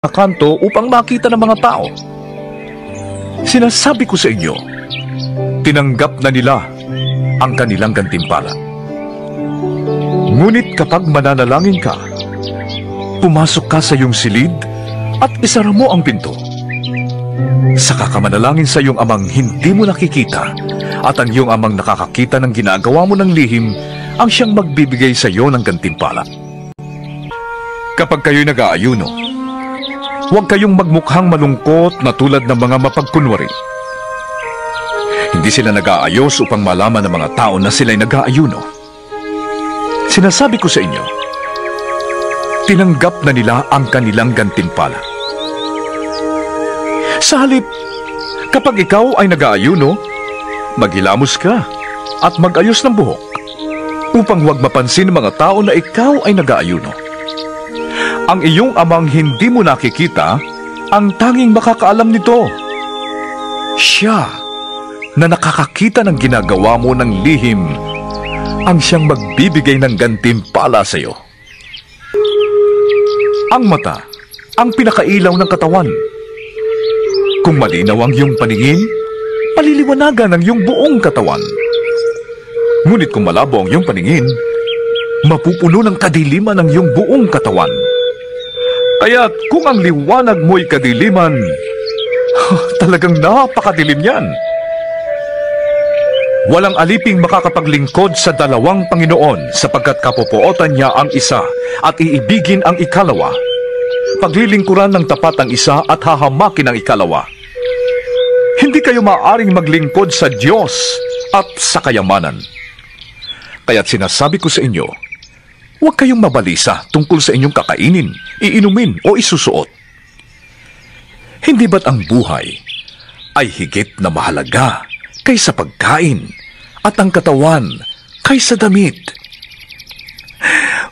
kanto upang makita ng mga tao. Sinasabi ko sa inyo, tinanggap na nila ang kanilang gantimpala. Ngunit kapag mananalangin ka, pumasok ka sa iyong silid at isara mo ang pinto. Saka ka manalangin sa iyong amang hindi mo nakikita, at ang iyong amang nakakakita ng ginagawa mo ng lihim ang siyang magbibigay sa iyo ng gantimpala. Kapag kayo'y nag-aayuno, huwag kayong magmukhang malungkot na tulad ng mga mapagkunwari. Hindi sila nag-aayos upang malaman ng mga tao na sila'y nag-aayuno. Sinasabi ko sa inyo, tinanggap na nila ang kanilang gantimpala. Sa halip, kapag ikaw ay nag-aayuno, maghilamos ka at mag-ayos ng buhok upang huwag mapansin ng mga tao na ikaw ay nag-aayuno. Ang iyong amang hindi mo nakikita ang tanging makakaalam nito. Siya na nakakakita ng ginagawa mo ng lihim ang siyang magbibigay ng gantimpala sa iyo. Ang mata ang pinakailaw ng katawan. Kung malinaw ang iyong paningin, paliliwanagan ang iyong buong katawan. Ngunit kung malabo ang iyong paningin, mapupuno ng kadiliman ang iyong buong katawan. Kaya't kung ang liwanag mo'y kadiliman, talagang napakadilim yan. Walang aliping makakapaglingkod sa dalawang Panginoon sapagkat kapupuotan niya ang isa at iibigin ang ikalawa. Paglilingkuran ng tapat ang isa at hahamakin ang ikalawa. Hindi kayo maaaring maglingkod sa Diyos at sa kayamanan. Kaya't sinasabi ko sa inyo, huwag kayong mabalisa tungkol sa inyong kakainin, iinumin o isusuot. Hindi ba't ang buhay ay higit na mahalaga kaysa pagkain at ang katawan kaysa damit?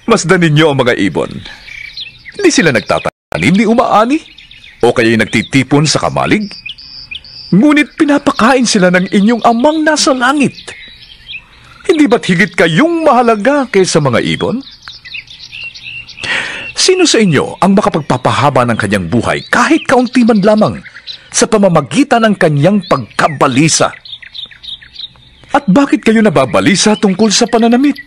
Masdan ninyo ang mga ibon. Hindi sila nagtatanim ni umaani o kaya'y nagtitipon sa kamalig. Ngunit pinapakain sila ng inyong amang nasa langit. Hindi ba't higit kayong mahalaga kaysa mga ibon? Sino sa inyo ang makapagpapahaba ng kanyang buhay kahit kaunti man lamang sa pamamagitan ng kanyang pagkabalisa? At bakit kayo nababalisa tungkol sa pananamit?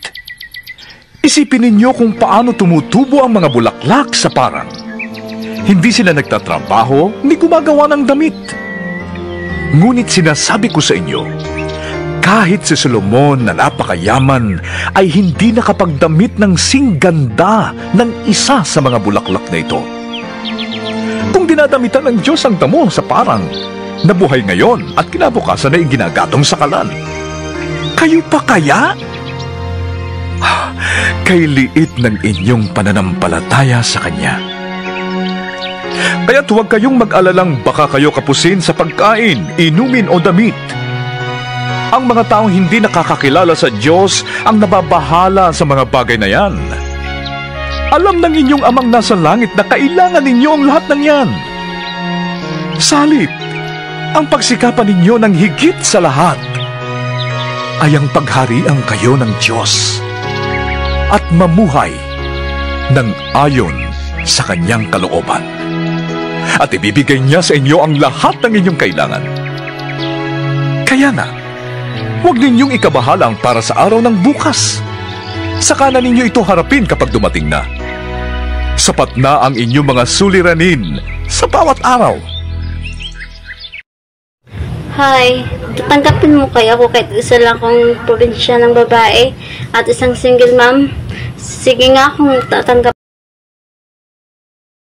Isipin ninyo kung paano tumutubo ang mga bulaklak sa parang. Hindi sila nagtatrabaho ni gumagawa ng damit. Ngunit sinasabi ko sa inyo, kahit si Solomon na napakayaman ay hindi nakapagdamit ng singganda ng isa sa mga bulaklak na ito. Kung dinadamitan ng Diyos ang damo sa parang, nabuhay ngayon at kinabukasan ay ginagatong sa kalan, kayo pa kaya? Kay liit ng inyong pananampalataya sa Kanya. Kaya't huwag kayong mag-alalang baka kayo kapusin sa pagkain, inumin o damit. Ang mga taong hindi nakakakilala sa Diyos ang nababahala sa mga bagay na yan. Alam ng inyong amang nasa langit na kailangan ninyo ang lahat ng yan. Salit, ang pagsikapan ninyo ng higit sa lahat ay ang pagharian kayo ng Diyos at mamuhay ng ayon sa Kanyang kalooban. At ibibigay niya sa inyo ang lahat ng inyong kailangan. Kaya nga, huwag ninyong ikabahala ang para sa araw ng bukas. Saka na ninyo ito harapin kapag dumating na. Sapat na ang inyong mga suliranin sa bawat araw. Hi, tatanggapin mo kaya ako kahit isa lang kong probinsya ng babae at isang single mom? Sige nga kung tatanggap